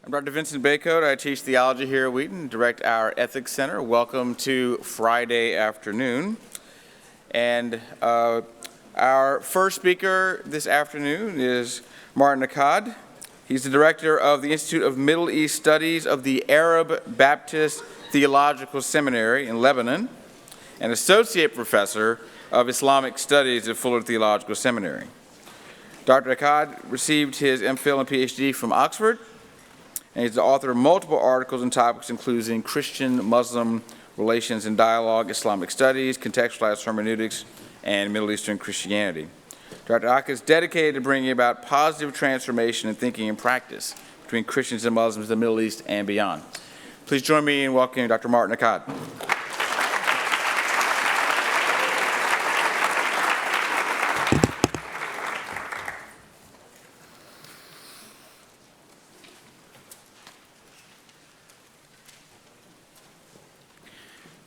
I'm Dr. Vincent Baycoat. I teach theology here at Wheaton and direct our Ethics Center. Welcome to Friday afternoon. And our first speaker this afternoon is Martin Akkad. He's the director of the Institute of Middle East Studies of the Arab Baptist Theological Seminary in Lebanon and associate professor of Islamic Studies at Fuller Theological Seminary. Dr. Accad received his MPhil and PhD from Oxford, and he's the author of multiple articles and topics including Christian-Muslim relations and dialogue, Islamic studies, contextualized hermeneutics, and Middle Eastern Christianity. Dr. Akkad is dedicated to bringing about positive transformation in thinking and practice between Christians and Muslims in the Middle East and beyond. Please join me in welcoming Dr. Martin Akkad.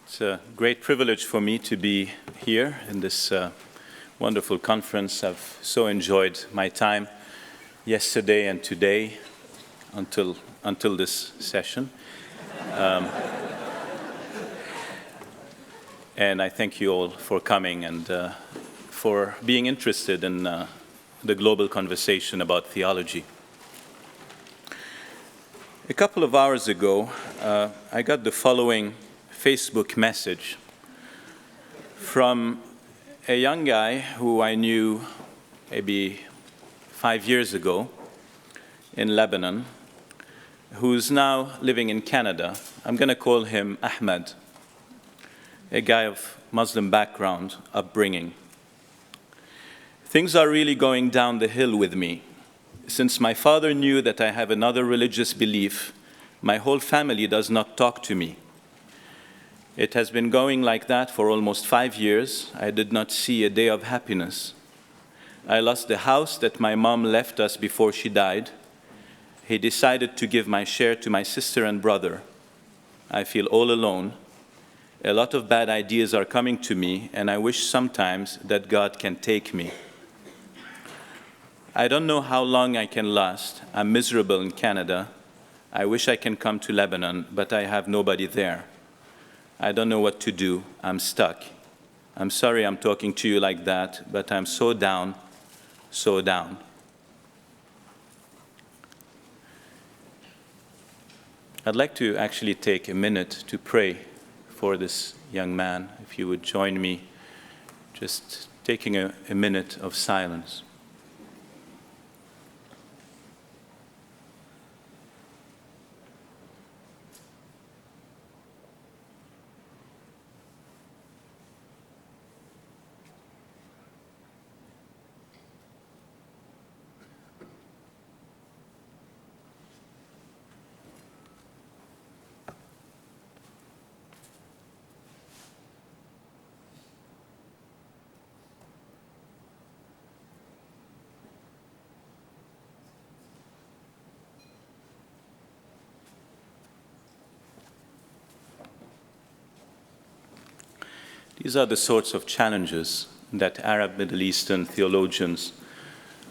It's a great privilege for me to be here in this wonderful conference. I've so enjoyed my time yesterday and today until this session. And I thank you all for coming and for being interested in the global conversation about theology. A couple of hours ago, I got the following Facebook message from a young guy who I knew maybe 5 years ago in Lebanon, who's now living in Canada. I'm going to call him Ahmed, a guy of Muslim background, upbringing. Things are really going down the hill with me. Since my father knew that I have another religious belief, my whole family does not talk to me. It has been going like that for almost 5 years. I did not see a day of happiness. I lost the house that my mom left us before she died. He decided to give my share to my sister and brother. I feel all alone. A lot of bad ideas are coming to me, and I wish sometimes that God can take me. I don't know how long I can last. I'm miserable in Canada. I wish I can come to Lebanon, but I have nobody there. I don't know what to do. I'm stuck. I'm sorry I'm talking to you like that, but I'm so down, so down. I'd like to actually take a minute to pray for this young man. If you would join me, just taking a minute of silence. These are the sorts of challenges that Arab Middle Eastern theologians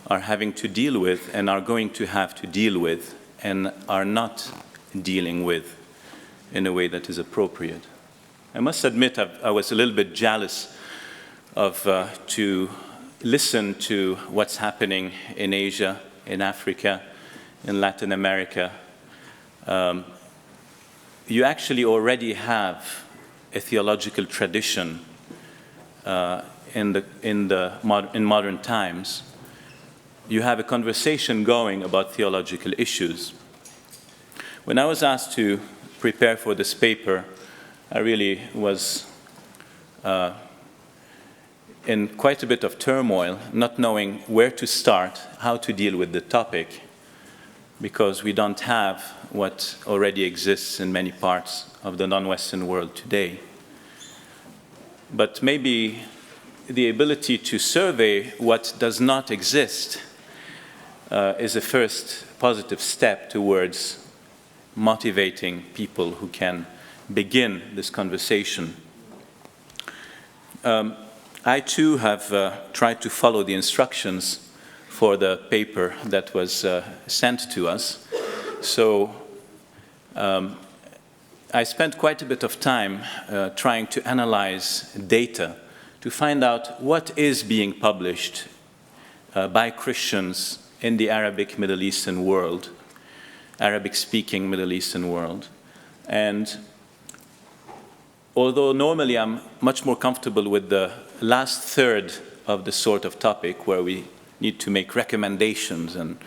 are having to deal with and are going to have to deal with and are not dealing with in a way that is appropriate. I must admit I was a little bit jealous to listen to what's happening in Asia, in Africa, in Latin America. You actually already have a theological tradition in modern times. You have a conversation going about theological issues. When I was asked to prepare for this paper, I really was in quite a bit of turmoil, not knowing where to start, how to deal with the topic, because we don't have what already exists in many parts of the non-Western world today. But maybe the ability to survey what does not exist is a first positive step towards motivating people who can begin this conversation. I too have tried to follow the instructions for the paper that was sent to us. So I spent quite a bit of time trying to analyze data to find out what is being published by Christians in the Arabic Middle Eastern world, Arabic-speaking Middle Eastern world. And although normally I'm much more comfortable with the last third of the sort of topic where we need to make recommendations and,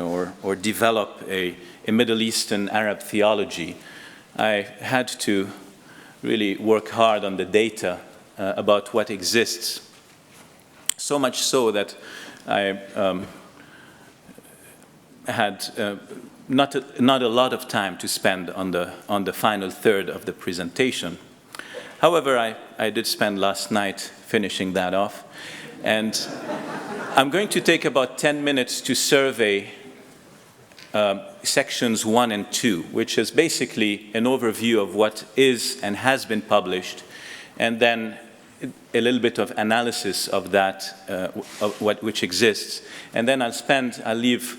or develop a Middle Eastern Arab theology, I had to really work hard on the data about what exists. So much so that I had not a lot of time to spend on the final third of the presentation. However, I did spend last night finishing that off, and I'm going to take about 10 minutes to survey sections 1 and 2, which is basically an overview of what is and has been published, and then a little bit of analysis of that, of which exists. And then I'll leave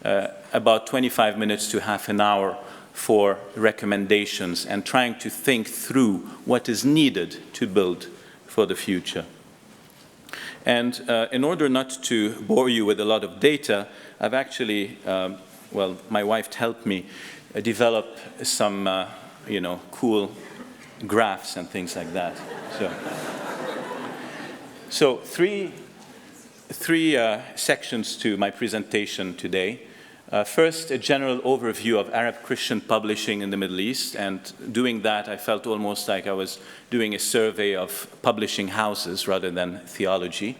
about 25 minutes to half an hour for recommendations and trying to think through what is needed to build for the future. And in order not to bore you with a lot of data, I've actually, my wife helped me develop some, cool graphs and things like that. So three sections to my presentation today. First, a general overview of Arab Christian publishing in the Middle East, and doing that, I felt almost like I was doing a survey of publishing houses rather than theology.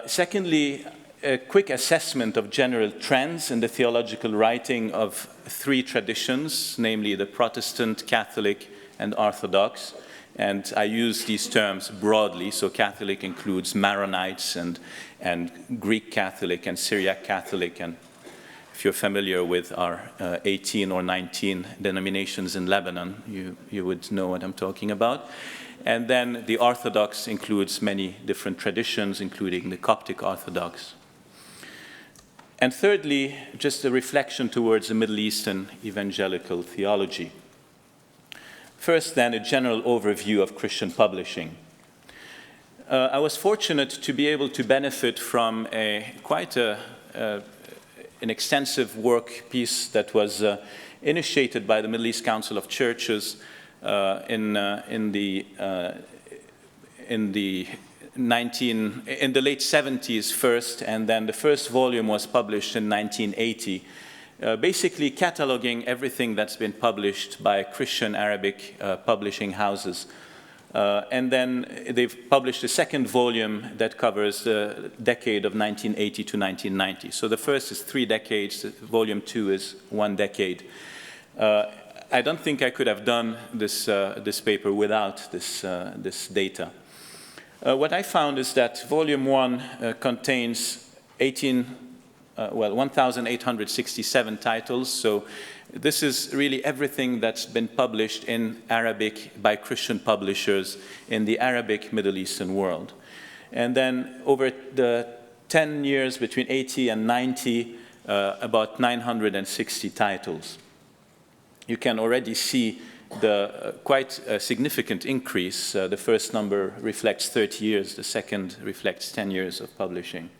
Secondly, a quick assessment of general trends in the theological writing of three traditions, namely the Protestant, Catholic, and Orthodox. And I use these terms broadly, so Catholic includes Maronites and Greek Catholic and Syriac Catholic, and if you're familiar with our 18 or 19 denominations in Lebanon, you would know what I'm talking about. And then the Orthodox includes many different traditions, including the Coptic Orthodox. And thirdly, just a reflection towards the Middle Eastern evangelical theology. First, then, a general overview of Christian publishing. I was fortunate to be able to benefit from quite an extensive work piece that was initiated by the Middle East Council of Churches in the late 70s first, and then the first volume was published in 1980, basically cataloging everything that's been published by Christian Arabic publishing houses. And then they've published a second volume that covers the decade of 1980 to 1990. So the first is 3 decades, volume 2 is 1 decade. I don't think I could have done this paper without this data. What I found is that volume 1 contains 1,867 titles, so this is really everything that's been published in Arabic by Christian publishers in the Arabic Middle Eastern world. And then over the 10 years between 80 and 90, about 960 titles. You can already see the quite significant increase. The first number reflects 30 years, the second reflects 10 years of publishing.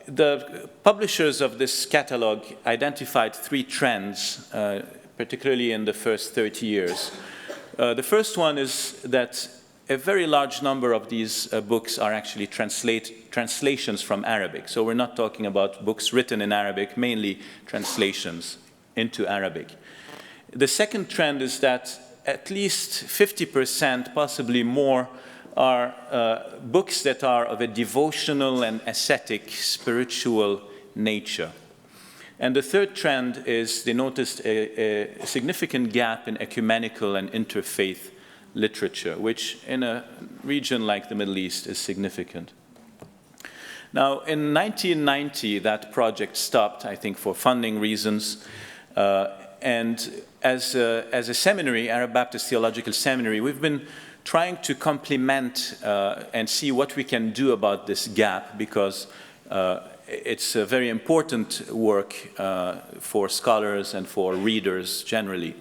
The publishers of this catalog identified 3 trends, particularly in the first 30 years. The first one is that a very large number of these books are actually translations from Arabic. So we're not talking about books written in Arabic, mainly translations into Arabic. The second trend is that at least 50%, possibly more, are books that are of a devotional and ascetic, spiritual nature. And the third trend is they noticed a significant gap in ecumenical and interfaith literature, which in a region like the Middle East is significant. Now, in 1990, that project stopped, I think, for funding reasons. And as a seminary, Arab Baptist Theological Seminary, we've been trying to complement and see what we can do about this gap, because it's a very important work for scholars and for readers generally.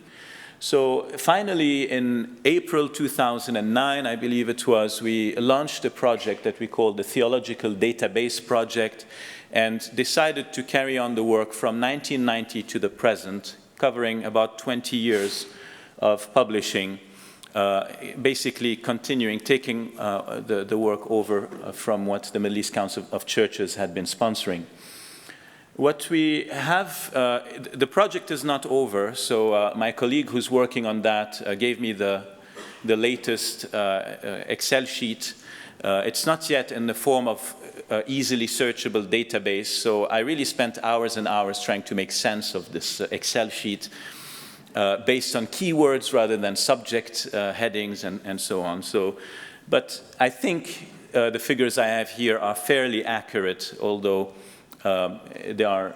So finally, in April 2009, I believe it was, we launched a project that we called the Theological Database Project, and decided to carry on the work from 1990 to the present, covering about 20 years of publishing, basically continuing, taking the work over from what the Middle East Council of Churches had been sponsoring. What we have, the project is not over, so my colleague who's working on that gave me the latest Excel sheet. It's not yet in the form of easily searchable database, so I really spent hours and hours trying to make sense of this Excel sheet based on keywords rather than subject headings and so on. But I think the figures I have here are fairly accurate, although there are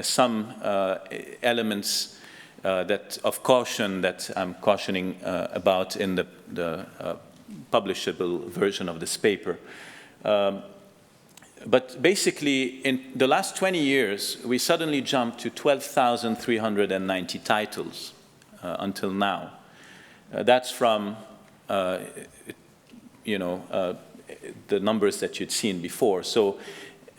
some elements of caution that I'm cautioning about in the publishable version of this paper. But basically, in the last 20 years, we suddenly jumped to 12,390 titles until now. That's from, the numbers that you'd seen before. So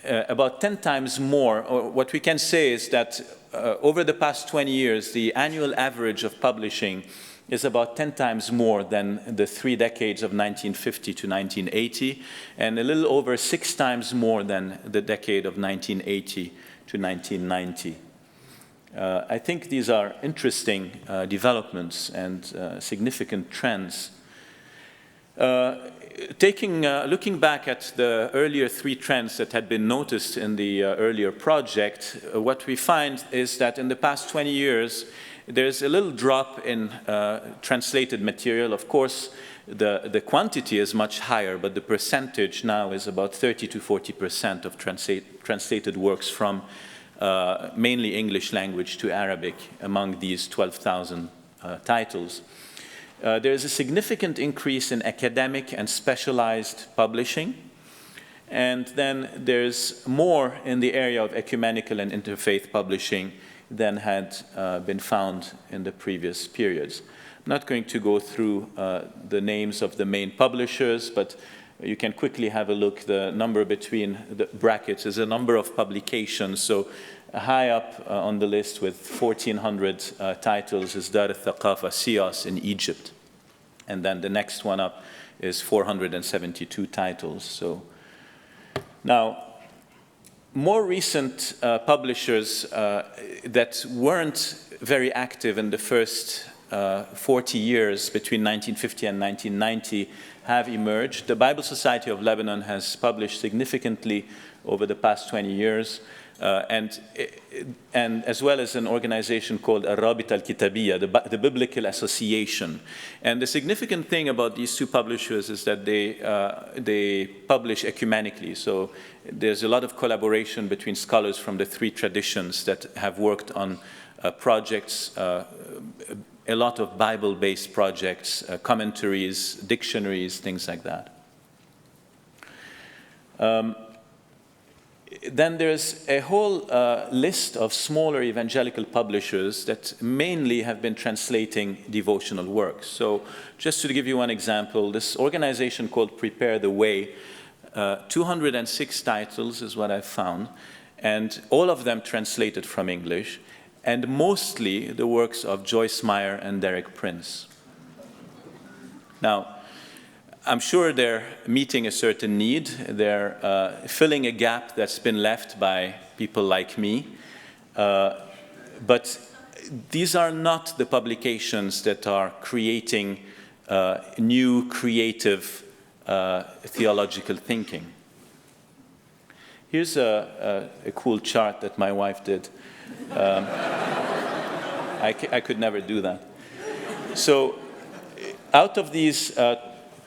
about 10 times more, or what we can say is that over the past 20 years, the annual average of publishing is about 10 times more than the 3 decades of 1950 to 1980, and a little over 6 times more than the decade of 1980 to 1990. I think these are interesting developments and significant trends. Looking back at the earlier 3 trends that had been noticed in the earlier project, what we find is that in the past 20 years, there's a little drop in translated material. Of course, the quantity is much higher, but the percentage now is about 30 to 40% of translated works from mainly English language to Arabic among these 12,000 titles. There is a significant increase in academic and specialized publishing, and then there's more in the area of ecumenical and interfaith publishing than had been found in the previous periods. I'm not going to go through the names of the main publishers, but you can quickly have a look. The number between the brackets is a number of publications. So high up on the list with 1,400 titles is Dar al-Thaqafa, Siyas in Egypt. And then the next one up is 472 titles. So now, more recent publishers that weren't very active in the first 40 years between 1950 and 1990 have emerged. The Bible Society of Lebanon has published significantly over the past 20 years, and as well as an organization called Rabita al-Kitabiyya, the Biblical Association. And the significant thing about these 2 publishers is that they publish ecumenically. So there's a lot of collaboration between scholars from the 3 traditions that have worked on projects, a lot of Bible-based projects, commentaries, dictionaries, things like that. Then there's a whole list of smaller evangelical publishers that mainly have been translating devotional works. So just to give you one example, this organization called Prepare the Way, 206 titles is what I've found, and all of them translated from English, and mostly the works of Joyce Meyer and Derek Prince. Now, I'm sure they're meeting a certain need. They're filling a gap that's been left by people like me. But these are not the publications that are creating new, creative theological thinking. Here's a cool chart that my wife did. I could never do that. So out of these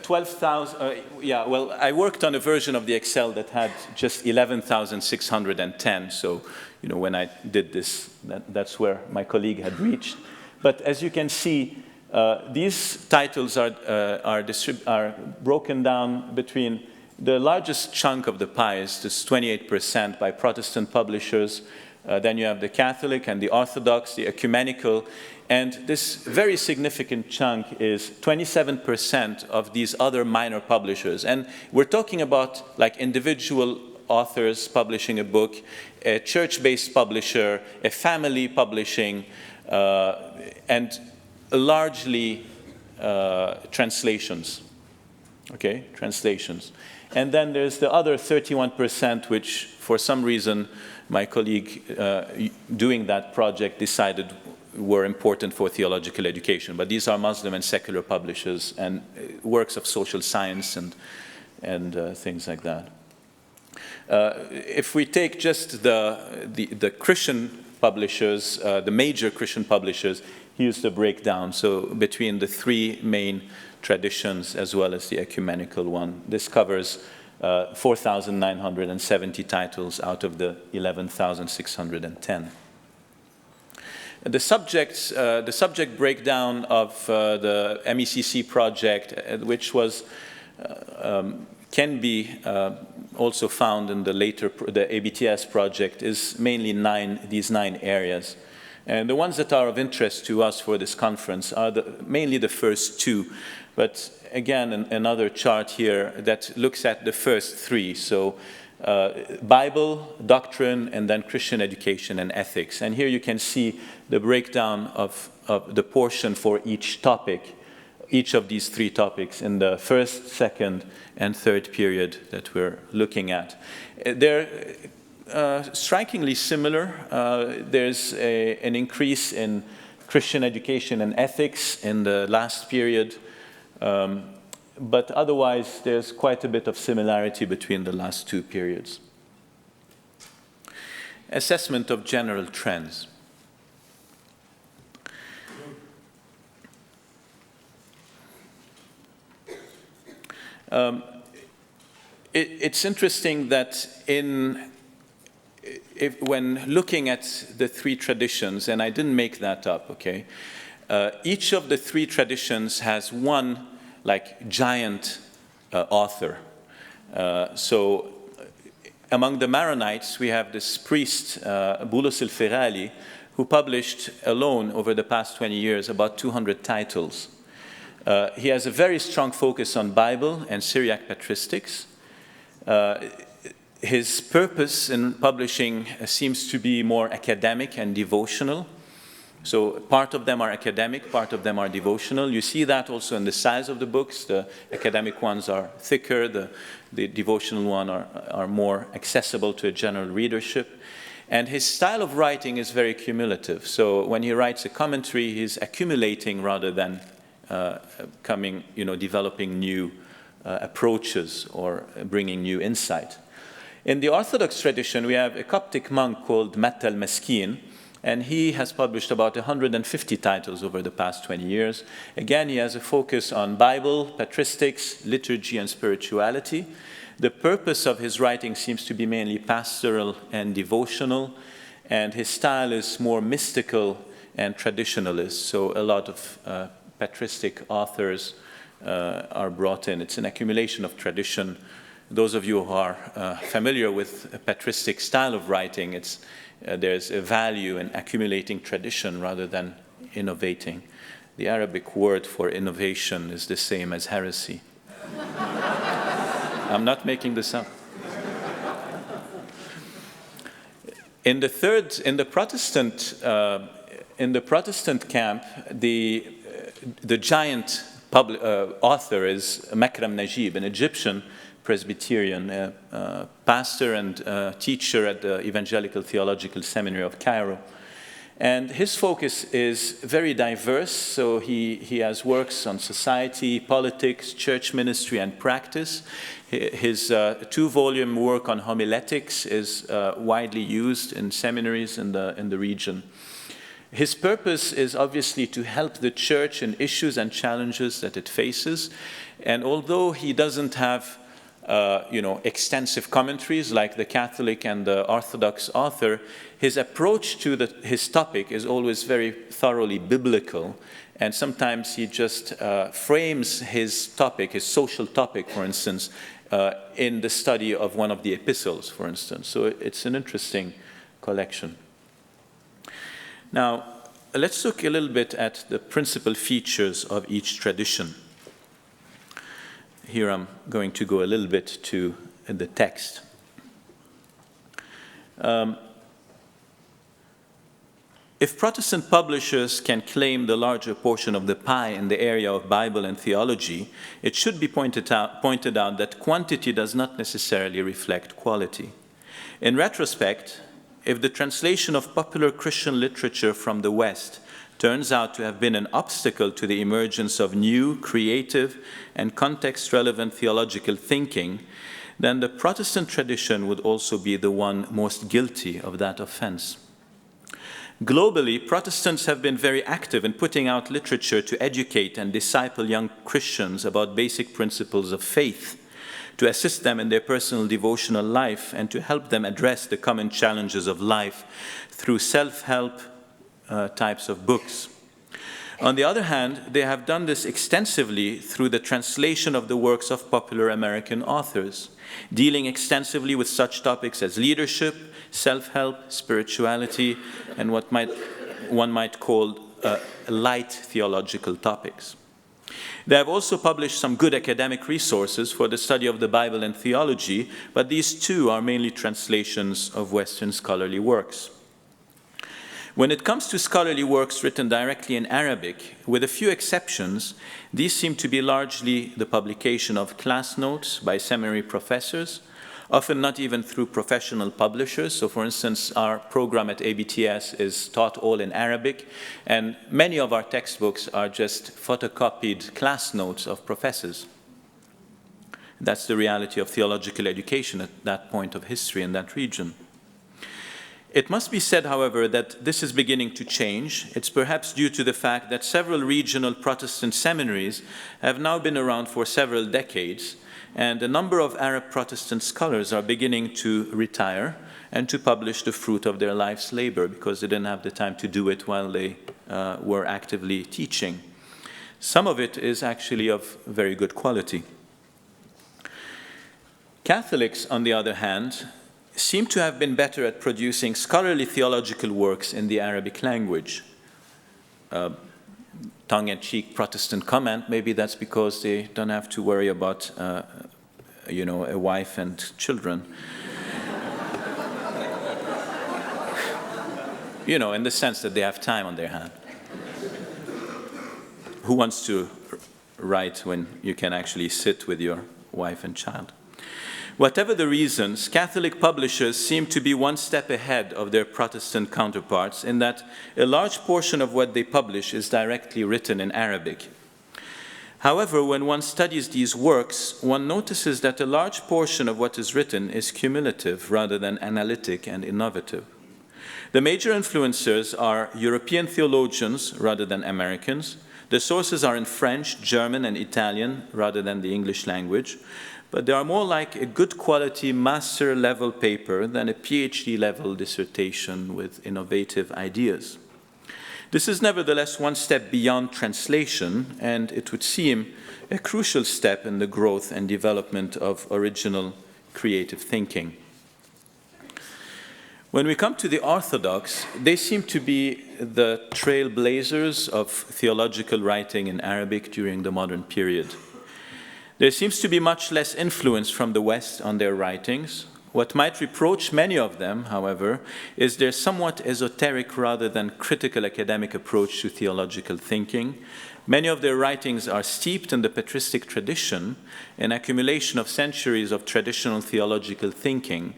12,000, I worked on a version of the Excel that had just 11,610. So, when I did this, that's where my colleague had reached. But as you can see, these titles are broken down between the largest chunk of the pie is this 28% by Protestant publishers. Then you have the Catholic and the Orthodox, the Ecumenical, and this very significant chunk is 27% of these other minor publishers. And we're talking about like individual authors publishing a book, a church-based publisher, a family publishing, and largely translations. Okay, translations. And then there's the other 31%, which for some reason my colleague doing that project decided were important for theological education. But these are Muslim and secular publishers and works of social science and things like that. If we take just the Christian publishers, the major Christian publishers, here's the breakdown. So between the three main traditions as well as the ecumenical one, this covers 4,970 titles out of the 11,610. The subject breakdown of the MECC project, which was can be also found in the ABTS project, is mainly these nine areas. And the ones that are of interest to us for this conference are mainly the first two. But again, another chart here that looks at the first three. So Bible, doctrine, and then Christian education and ethics. And here you can see the breakdown of the portion for each topic, each of these three topics in the first, second, and third period that we're looking at. They're strikingly similar. There's an increase in Christian education and ethics in the last period. But otherwise, there's quite a bit of similarity between the last two periods. Assessment of general trends. It's interesting that when looking at the three traditions, and I didn't make that up, okay, each of the three traditions has one like giant author. So among the Maronites, we have this priest, Boulos el-Firali, who published alone over the past 20 years about 200 titles. He has a very strong focus on Bible and Syriac patristics. His purpose in publishing seems to be more academic and devotional. So part of them are academic, part of them are devotional. You see that also in the size of the books. The academic ones are thicker, the devotional ones are more accessible to a general readership. And his style of writing is very cumulative. So when he writes a commentary, he's accumulating rather than developing new approaches or bringing new insight. In the Orthodox tradition, we have a Coptic monk called Matta al-Meskin, and he has published about 150 titles over the past 20 years. Again, he has a focus on Bible, patristics, liturgy, and spirituality. The purpose of his writing seems to be mainly pastoral and devotional, and his style is more mystical and traditionalist. So a lot of patristic authors are brought in. It's an accumulation of tradition. Those of you who are familiar with a patristic style of writing, there's a value in accumulating tradition rather than innovating. The Arabic word for innovation is the same as heresy. I'm not making this up. In the Protestant camp, the giant author is Makram Najib, an Egyptian Presbyterian, pastor and teacher at the Evangelical Theological Seminary of Cairo. And his focus is very diverse, so he has works on society, politics, church ministry, and practice. His two-volume work on homiletics is widely used in seminaries in the region. His purpose is obviously to help the church in issues and challenges that it faces. And although he doesn't have extensive commentaries like the Catholic and the Orthodox author, his approach to his topic is always very thoroughly biblical, and sometimes he just frames his topic, his social topic, for instance, in the study of one of the epistles, for instance. So it's an interesting collection. Now, let's look a little bit at the principal features of each tradition. Here I'm going to go a little bit to the text. If Protestant publishers can claim the larger portion of the pie in the area of Bible and theology, it should be pointed out that quantity does not necessarily reflect quality. In retrospect, if the translation of popular Christian literature from the West turns out to have been an obstacle to the emergence of new, creative, and context-relevant theological thinking, then the Protestant tradition would also be the one most guilty of that offense. Globally, Protestants have been very active in putting out literature to educate and disciple young Christians about basic principles of faith, to assist them in their personal devotional life, and to help them address the common challenges of life through self-help types of books. On the other hand, they have done this extensively through the translation of the works of popular American authors, dealing extensively with such topics as leadership, self-help, spirituality, and what one might call light theological topics. They have also published some good academic resources for the study of the Bible and theology, but these too are mainly translations of Western scholarly works. When it comes to scholarly works written directly in Arabic, with a few exceptions, these seem to be largely the publication of class notes by seminary professors, often not even through professional publishers. So, for instance, our program at ABTS is taught all in Arabic, and many of our textbooks are just photocopied class notes of professors. That's the reality of theological education at that point of history in that region. It must be said, however, that this is beginning to change. It's perhaps due to the fact that several regional Protestant seminaries have now been around for several decades, and a number of Arab Protestant scholars are beginning to retire and to publish the fruit of their life's labor because they didn't have the time to do it while they were actively teaching. Some of it is actually of very good quality. Catholics, on the other hand, seem to have been better at producing scholarly theological works in the Arabic language. Tongue-in-cheek Protestant comment, maybe that's because they don't have to worry about, a wife and children. In the sense that they have time on their hand. Who wants to write when you can actually sit with your wife and child? Whatever the reasons, Catholic publishers seem to be one step ahead of their Protestant counterparts in that a large portion of what they publish is directly written in Arabic. However, when one studies these works, one notices that a large portion of what is written is cumulative rather than analytic and innovative. The major influencers are European theologians rather than Americans. The sources are in French, German, and Italian rather than the English language. But they are more like a good quality master-level paper than a PhD-level dissertation with innovative ideas. This is nevertheless one step beyond translation, and it would seem a crucial step in the growth and development of original creative thinking. When we come to the Orthodox, they seem to be the trailblazers of theological writing in Arabic during the modern period. There seems to be much less influence from the West on their writings. What might reproach many of them, however, is their somewhat esoteric rather than critical academic approach to theological thinking. Many of their writings are steeped in the patristic tradition, an accumulation of centuries of traditional theological thinking,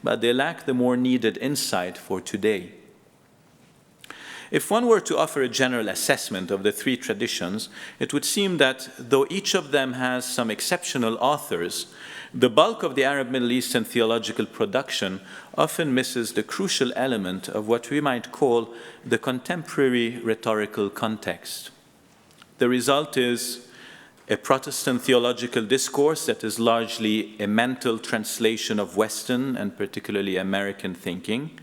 but they lack the more needed insight for today. If one were to offer a general assessment of the three traditions, it would seem that though each of them has some exceptional authors, the bulk of the Arab Middle Eastern theological production often misses the crucial element of what we might call the contemporary rhetorical context. The result is a Protestant theological discourse that is largely a mental translation of Western and particularly American thinking,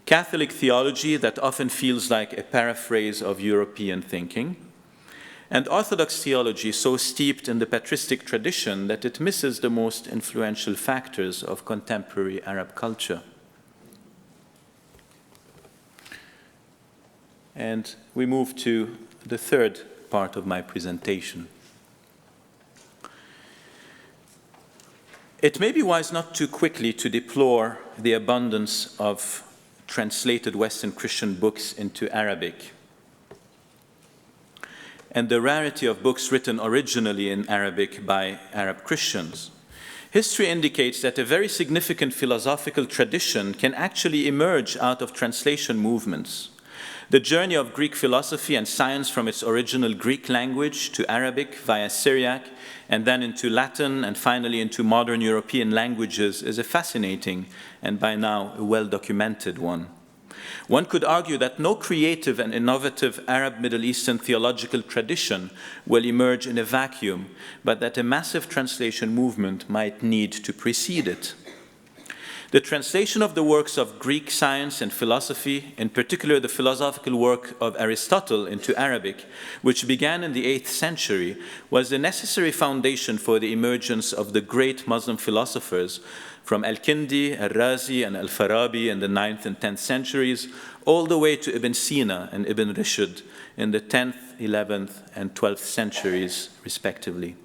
Catholic theology that often feels like a paraphrase of European thinking, and Orthodox theology so steeped in the patristic tradition that it misses the most influential factors of contemporary Arab culture. And we move to the third part of my presentation. It may be wise not too quickly to deplore the abundance of translated Western Christian books into Arabic and the rarity of books written originally in Arabic by Arab Christians. History indicates that a very significant philosophical tradition can actually emerge out of translation movements. The journey of Greek philosophy and science from its original Greek language to Arabic via Syriac and then into Latin and finally into modern European languages is a fascinating and by now a well-documented one. One could argue that no creative and innovative Arab Middle Eastern theological tradition will emerge in a vacuum, but that a massive translation movement might need to precede it. The translation of the works of Greek science and philosophy, in particular the philosophical work of Aristotle into Arabic, which began in the 8th century, was the necessary foundation for the emergence of the great Muslim philosophers from Al-Kindi, Al-Razi, and Al-Farabi in the 9th and 10th centuries, all the way to Ibn Sina and Ibn Rushd in the 10th, 11th, and 12th centuries, respectively.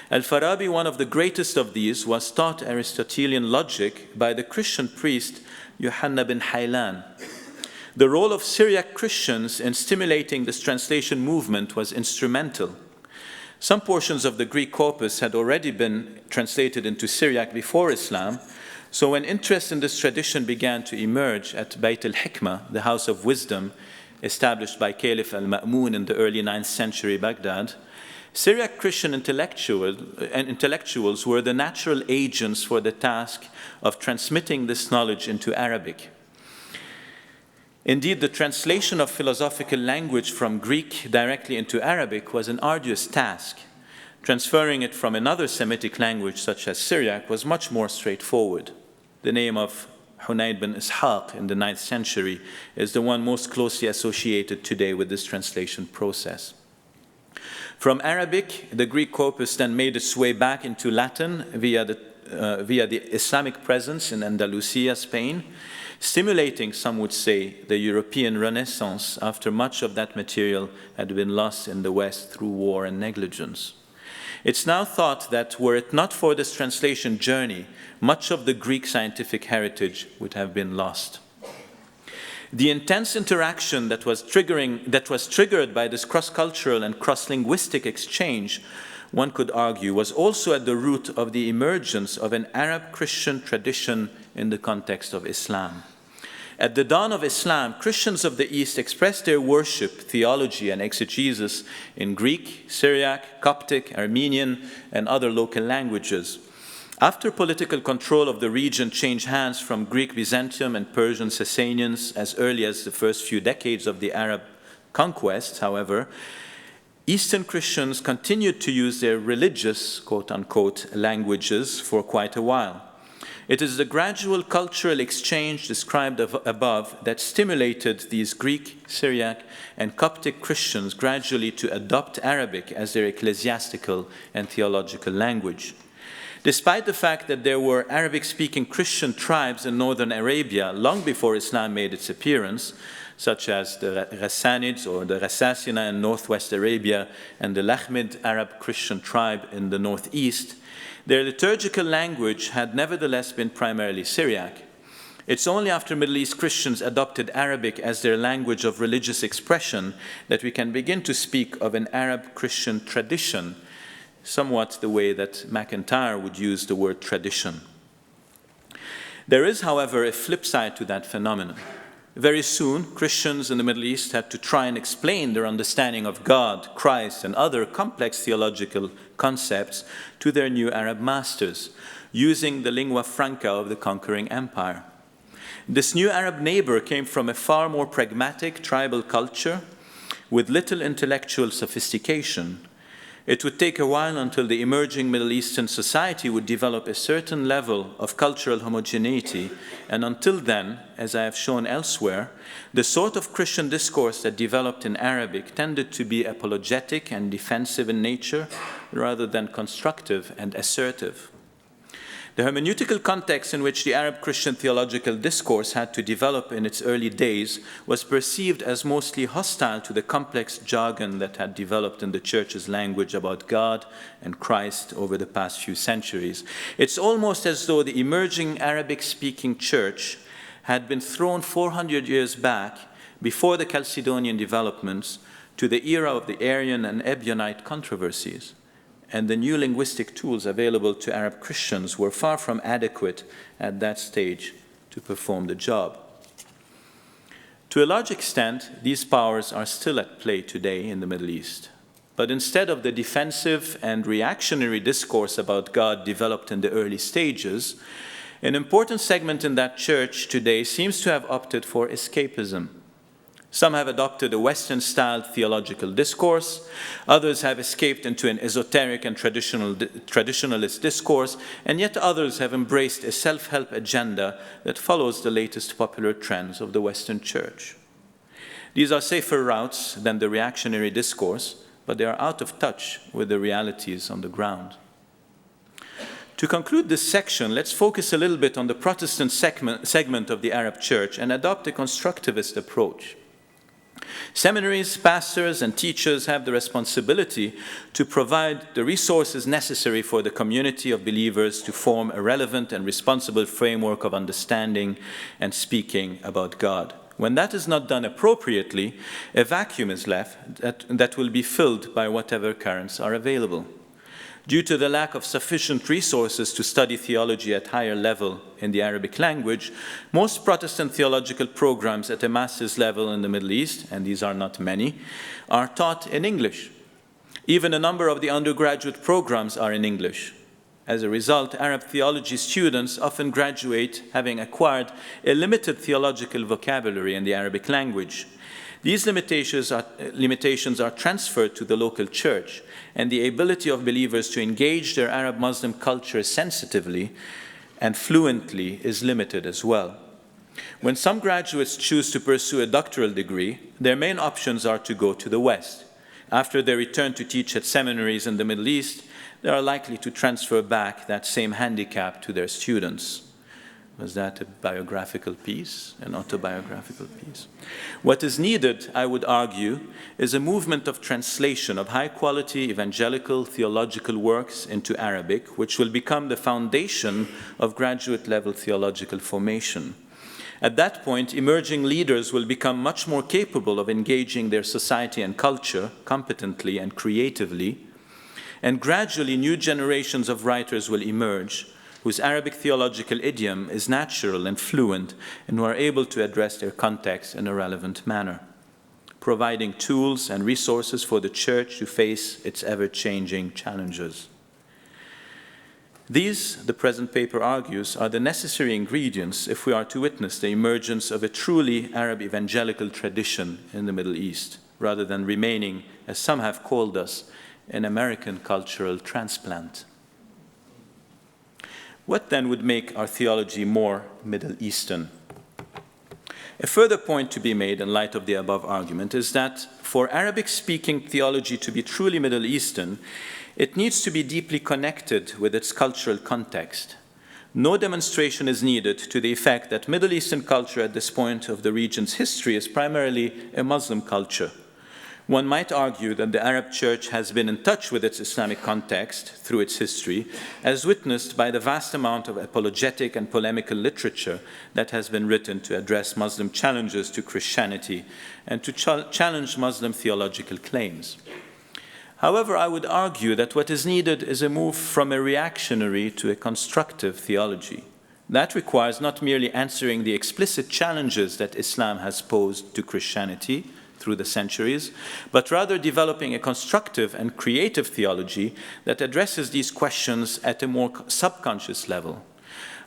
Al-Farabi, one of the greatest of these, was taught Aristotelian logic by the Christian priest Yohanna bin Haylan. The role of Syriac Christians in stimulating this translation movement was instrumental. Some portions of the Greek corpus had already been translated into Syriac before Islam, so when interest in this tradition began to emerge at Bayt al-Hikmah, the House of Wisdom, established by Caliph al-Ma'mun in the early 9th century Baghdad, Syriac Christian intellectuals were the natural agents for the task of transmitting this knowledge into Arabic. Indeed, the translation of philosophical language from Greek directly into Arabic was an arduous task. Transferring it from another Semitic language such as Syriac was much more straightforward. The name of Hunayd bin Ishaq in the 9th century is the one most closely associated today with this translation process. From Arabic, the Greek corpus then made its way back into Latin via the Islamic presence in Andalusia, Spain, stimulating, some would say, the European Renaissance after much of that material had been lost in the West through war and negligence. It's now thought that were it not for this translation journey, much of the Greek scientific heritage would have been lost. The intense interaction that was triggered by this cross-cultural and cross-linguistic exchange, one could argue, was also at the root of the emergence of an Arab Christian tradition in the context of Islam. At the dawn of Islam, Christians of the East expressed their worship, theology, and exegesis in Greek, Syriac, Coptic, Armenian, and other local languages. After political control of the region changed hands from Greek Byzantium and Persian Sasanians as early as the first few decades of the Arab conquest, however, Eastern Christians continued to use their religious, quote-unquote, languages for quite a while. It is the gradual cultural exchange described above that stimulated these Greek, Syriac, and Coptic Christians gradually to adopt Arabic as their ecclesiastical and theological language. Despite the fact that there were Arabic-speaking Christian tribes in northern Arabia long before Islam made its appearance, such as the Ghassanids or the Ghassasina in northwest Arabia and the Lahmid Arab Christian tribe in the northeast, their liturgical language had nevertheless been primarily Syriac. It's only after Middle East Christians adopted Arabic as their language of religious expression that we can begin to speak of an Arab Christian tradition, somewhat the way that MacIntyre would use the word tradition. There is, however, a flip side to that phenomenon. Very soon, Christians in the Middle East had to try and explain their understanding of God, Christ, and other complex theological concepts to their new Arab masters, using the lingua franca of the conquering empire. This new Arab neighbor came from a far more pragmatic tribal culture with little intellectual sophistication. It would take a while until the emerging Middle Eastern society would develop a certain level of cultural homogeneity, and until then, as I have shown elsewhere, the sort of Christian discourse that developed in Arabic tended to be apologetic and defensive in nature, rather than constructive and assertive. The hermeneutical context in which the Arab Christian theological discourse had to develop in its early days was perceived as mostly hostile to the complex jargon that had developed in the Church's language about God and Christ over the past few centuries. It's almost as though the emerging Arabic-speaking Church had been thrown 400 years back before the Chalcedonian developments to the era of the Arian and Ebionite controversies, and the new linguistic tools available to Arab Christians were far from adequate at that stage to perform the job. To a large extent, these powers are still at play today in the Middle East. But instead of the defensive and reactionary discourse about God developed in the early stages, an important segment in that church today seems to have opted for escapism. Some have adopted a Western-styled theological discourse. Others have escaped into an esoteric and traditionalist discourse, and yet others have embraced a self-help agenda that follows the latest popular trends of the Western Church. These are safer routes than the reactionary discourse, but they are out of touch with the realities on the ground. To conclude this section, let's focus a little bit on the Protestant segment of the Arab Church and adopt a constructivist approach. Seminaries, pastors, and teachers have the responsibility to provide the resources necessary for the community of believers to form a relevant and responsible framework of understanding and speaking about God. When that is not done appropriately, a vacuum is left that will be filled by whatever currents are available. Due to the lack of sufficient resources to study theology at higher level in the Arabic language, most Protestant theological programs at a master's level in the Middle East, and these are not many, are taught in English. Even a number of the undergraduate programs are in English. As a result, Arab theology students often graduate having acquired a limited theological vocabulary in the Arabic language. These limitations are transferred to the local church, and the ability of believers to engage their Arab Muslim culture sensitively and fluently is limited as well. When some graduates choose to pursue a doctoral degree, their main options are to go to the West. After they return to teach at seminaries in the Middle East, they are likely to transfer back that same handicap to their students. Was that a biographical piece, an autobiographical piece? What is needed, I would argue, is a movement of translation of high-quality evangelical theological works into Arabic, which will become the foundation of graduate-level theological formation. At that point, emerging leaders will become much more capable of engaging their society and culture competently and creatively, and gradually new generations of writers will emerge whose Arabic theological idiom is natural and fluent and who are able to address their context in a relevant manner, providing tools and resources for the church to face its ever-changing challenges. These, the present paper argues, are the necessary ingredients if we are to witness the emergence of a truly Arab evangelical tradition in the Middle East, rather than remaining, as some have called us, an American cultural transplant. What then would make our theology more Middle Eastern? A further point to be made in light of the above argument is that for Arabic-speaking theology to be truly Middle Eastern, it needs to be deeply connected with its cultural context. No demonstration is needed to the effect that Middle Eastern culture at this point of the region's history is primarily a Muslim culture. One might argue that the Arab Church has been in touch with its Islamic context through its history, as witnessed by the vast amount of apologetic and polemical literature that has been written to address Muslim challenges to Christianity and to challenge Muslim theological claims. However, I would argue that what is needed is a move from a reactionary to a constructive theology. That requires not merely answering the explicit challenges that Islam has posed to Christianity through the centuries, but rather developing a constructive and creative theology that addresses these questions at a more subconscious level.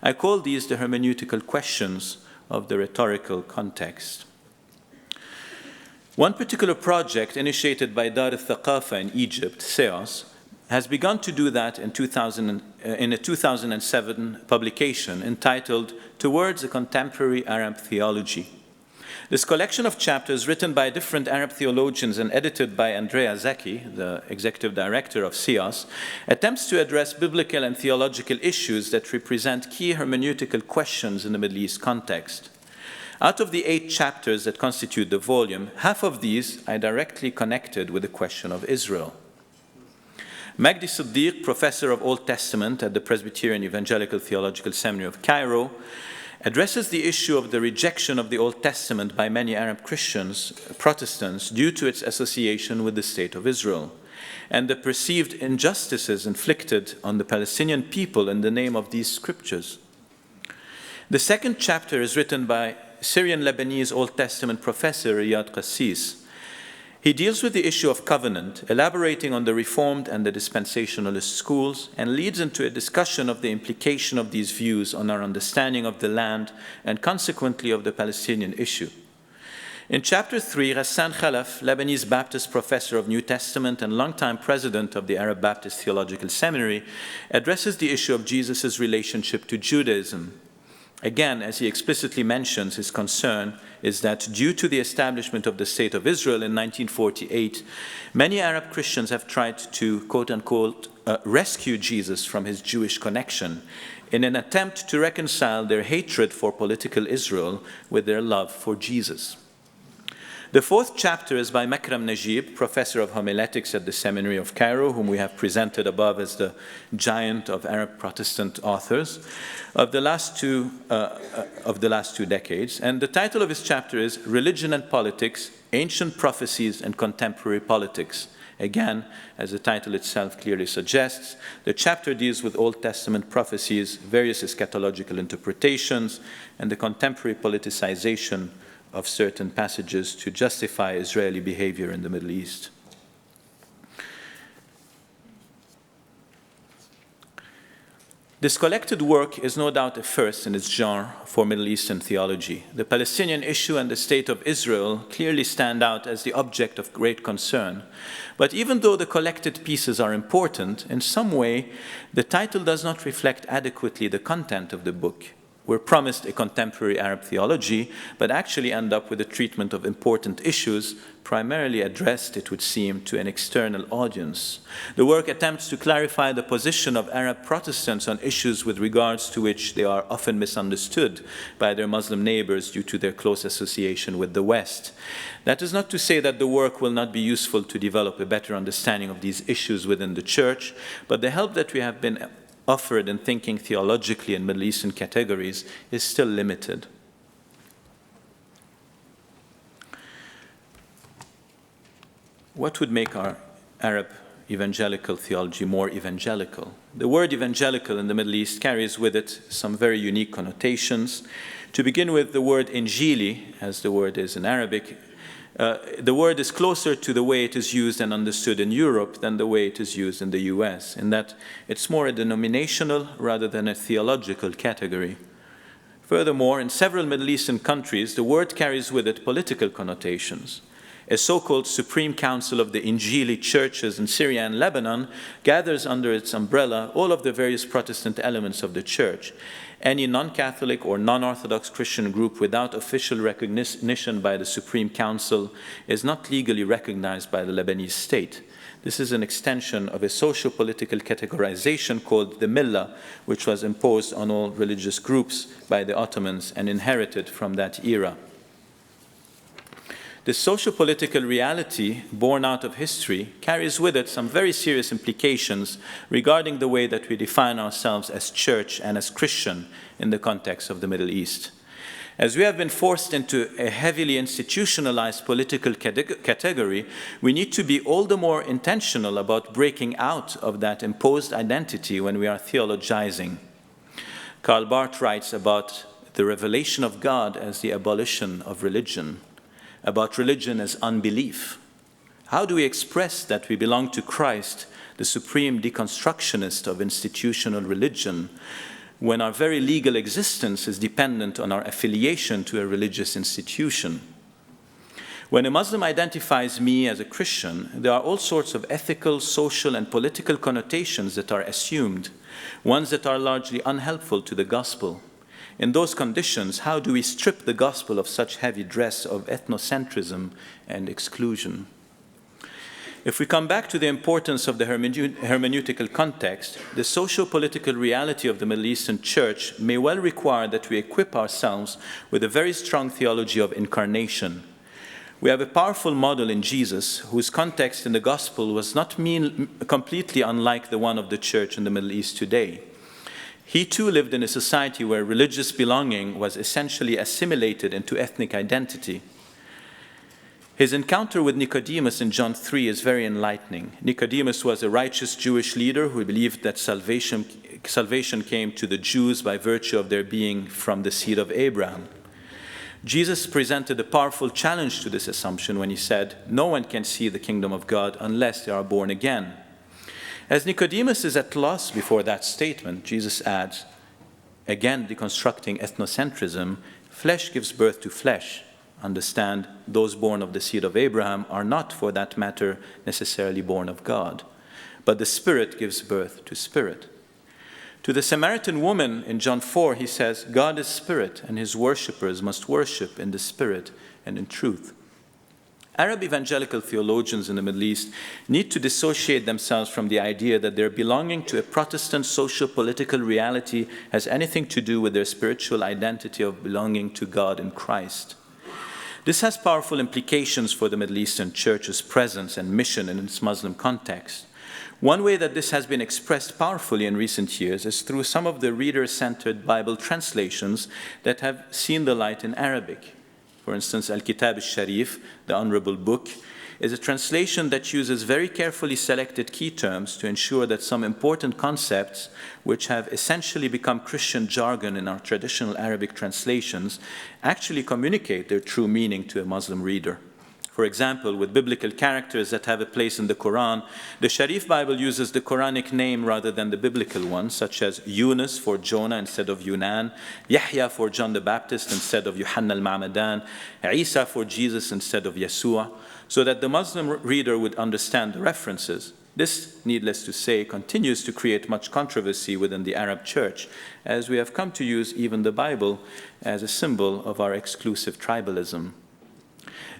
I call these the hermeneutical questions of the rhetorical context. One particular project initiated by Dar al-Thaqafa in Egypt, SEOS, has begun to do that in a 2007 publication entitled Towards a Contemporary Arab Theology. This collection of chapters written by different Arab theologians and edited by Andrea Zeki, the executive director of SEOS, attempts to address biblical and theological issues that represent key hermeneutical questions in the Middle East context. Out of the 8 chapters that constitute the volume, half of these are directly connected with the question of Israel. Magdi Siddiq, professor of Old Testament at the Presbyterian Evangelical Theological Seminary of Cairo, addresses the issue of the rejection of the Old Testament by many Arab Christians, Protestants, due to its association with the State of Israel, and the perceived injustices inflicted on the Palestinian people in the name of these scriptures. The second chapter is written by Syrian-Lebanese Old Testament professor Riyad Qassis. He deals with the issue of covenant, elaborating on the Reformed and the dispensationalist schools, and leads into a discussion of the implication of these views on our understanding of the land and consequently of the Palestinian issue. In chapter 3, Ghassan Khalaf, Lebanese Baptist professor of New Testament and longtime president of the Arab Baptist Theological Seminary, addresses the issue of Jesus' relationship to Judaism. Again, as he explicitly mentions, his concern is that due to the establishment of the State of Israel in 1948, many Arab Christians have tried to, quote-unquote, rescue Jesus from his Jewish connection in an attempt to reconcile their hatred for political Israel with their love for Jesus. The fourth chapter is by Makram Najib, professor of homiletics at the Seminary of Cairo, whom we have presented above as the giant of Arab Protestant authors of the last two decades. And the title of his chapter is Religion and Politics, Ancient Prophecies and Contemporary Politics. Again, as the title itself clearly suggests, the chapter deals with Old Testament prophecies, various eschatological interpretations, and the contemporary politicization of certain passages to justify Israeli behavior in the Middle East. This collected work is no doubt a first in its genre for Middle Eastern theology. The Palestinian issue and the State of Israel clearly stand out as the object of great concern. But even though the collected pieces are important, in some way, the title does not reflect adequately the content of the book. We're promised a contemporary Arab theology, but actually end up with a treatment of important issues, primarily addressed, it would seem, to an external audience. The work attempts to clarify the position of Arab Protestants on issues with regards to which they are often misunderstood by their Muslim neighbors due to their close association with the West. That is not to say that the work will not be useful to develop a better understanding of these issues within the Church, but the help that we have been offered in thinking theologically in Middle Eastern categories is still limited. What would make our Arab evangelical theology more evangelical? The word evangelical in the Middle East carries with it some very unique connotations. To begin with, the word Injili, as the word is in Arabic, the word is closer to the way it is used and understood in Europe than the way it is used in the US, in that it's more a denominational rather than a theological category. Furthermore, in several Middle Eastern countries, the word carries with it political connotations. A so-called Supreme Council of the Injili churches in Syria and Lebanon gathers under its umbrella all of the various Protestant elements of the church. Any non-Catholic or non-Orthodox Christian group without official recognition by the Supreme Council is not legally recognized by the Lebanese state. This is an extension of a socio-political categorization called the Millah, which was imposed on all religious groups by the Ottomans and inherited from that era. This socio-political reality, born out of history, carries with it some very serious implications regarding the way that we define ourselves as church and as Christian in the context of the Middle East. As we have been forced into a heavily institutionalized political category, we need to be all the more intentional about breaking out of that imposed identity when we are theologizing. Karl Barth writes about the revelation of God as the abolition of religion, about religion as unbelief. How do we express that we belong to Christ, the supreme deconstructionist of institutional religion, when our very legal existence is dependent on our affiliation to a religious institution? When a Muslim identifies me as a Christian, there are all sorts of ethical, social, and political connotations that are assumed, ones that are largely unhelpful to the gospel. In those conditions, how do we strip the gospel of such heavy dress of ethnocentrism and exclusion? If we come back to the importance of the hermeneutical context, the socio-political reality of the Middle Eastern Church may well require that we equip ourselves with a very strong theology of incarnation. We have a powerful model in Jesus, whose context in the gospel was not completely unlike the one of the church in the Middle East today. He too lived in a society where religious belonging was essentially assimilated into ethnic identity. His encounter with Nicodemus in John 3 is very enlightening. Nicodemus was a righteous Jewish leader who believed that salvation came to the Jews by virtue of their being from the seed of Abraham. Jesus presented a powerful challenge to this assumption when he said, "No one can see the kingdom of God unless they are born again." As Nicodemus is at loss before that statement, Jesus adds, again deconstructing ethnocentrism, "Flesh gives birth to flesh. Understand, those born of the seed of Abraham are not, for that matter, necessarily born of God. But the Spirit gives birth to spirit." To the Samaritan woman in John 4, he says, "God is spirit, and his worshippers must worship in the spirit and in truth." Arab evangelical theologians in the Middle East need to dissociate themselves from the idea that their belonging to a Protestant socio-political reality has anything to do with their spiritual identity of belonging to God in Christ. This has powerful implications for the Middle Eastern Church's presence and mission in its Muslim context. One way that this has been expressed powerfully in recent years is through some of the reader-centered Bible translations that have seen the light in Arabic. For instance, Al-Kitab al-Sharif, the Honorable Book, is a translation that uses very carefully selected key terms to ensure that some important concepts, which have essentially become Christian jargon in our traditional Arabic translations, actually communicate their true meaning to a Muslim reader. For example, with biblical characters that have a place in the Quran, the Sharif Bible uses the Quranic name rather than the biblical one, such as Yunus for Jonah instead of Yunan, Yahya for John the Baptist instead of Yuhanna al-Ma'madan, Isa for Jesus instead of Yeshua, so that the Muslim reader would understand the references. This, needless to say, continues to create much controversy within the Arab church, as we have come to use even the Bible as a symbol of our exclusive tribalism.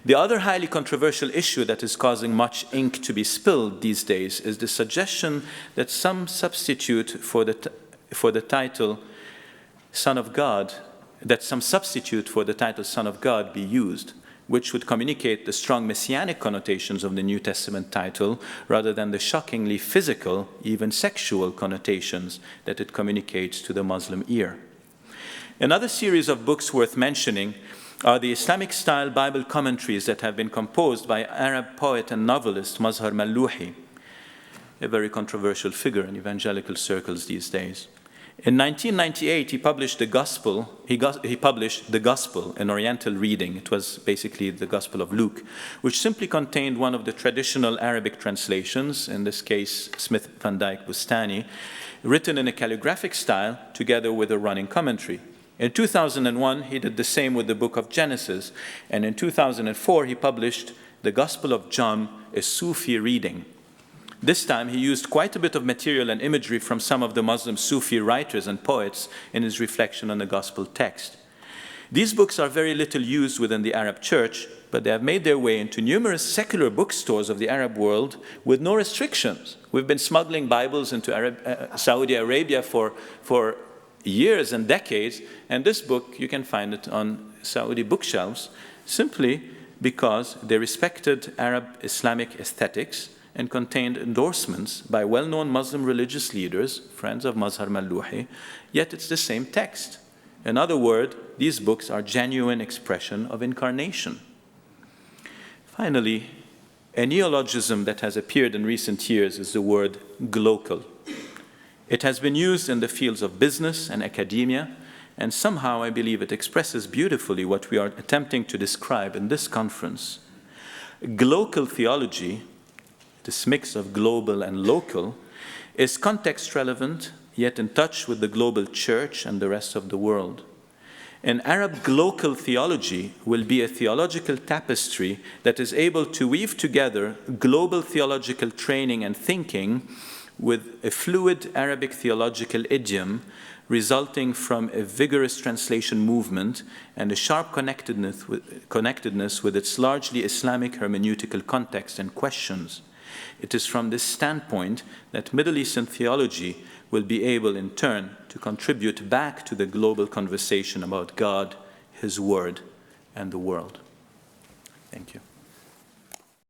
The other highly controversial issue that is causing much ink to be spilled these days is the suggestion that some substitute for the title Son of God be used, which would communicate the strong messianic connotations of the New Testament title rather than the shockingly physical, even sexual connotations that it communicates to the Muslim ear. Another series of books worth mentioning are the Islamic-style Bible commentaries that have been composed by Arab poet and novelist Mazhar Mallouhi, a very controversial figure in evangelical circles these days. In 1998, he published the Gospel, an Oriental reading. It was basically the Gospel of Luke, which simply contained one of the traditional Arabic translations, in this case Smith Van Dyke Bustani, written in a calligraphic style together with a running commentary. In 2001, he did the same with the book of Genesis, and in 2004, he published the Gospel of John, a Sufi reading. This time, he used quite a bit of material and imagery from some of the Muslim Sufi writers and poets in his reflection on the Gospel text. These books are very little used within the Arab church, but they have made their way into numerous secular bookstores of the Arab world with no restrictions. We've been smuggling Bibles into Saudi Arabia for years and decades, and this book, you can find it on Saudi bookshelves, simply because they respected Arab Islamic aesthetics and contained endorsements by well-known Muslim religious leaders, friends of Mazhar Mallouhi, yet it's the same text. In other words, these books are genuine expression of incarnation. Finally, a neologism that has appeared in recent years is the word glocal. It has been used in the fields of business and academia, and somehow I believe it expresses beautifully what we are attempting to describe in this conference. Glocal theology, this mix of global and local, is context relevant, yet in touch with the global church and the rest of the world. An Arab Glocal Theology will be a theological tapestry that is able to weave together global theological training and thinking with a fluid Arabic theological idiom resulting from a vigorous translation movement and a sharp connectedness with its largely Islamic hermeneutical context and questions. It is from this standpoint that Middle Eastern theology will be able, in turn, to contribute back to the global conversation about God, His Word, and the world. Thank you.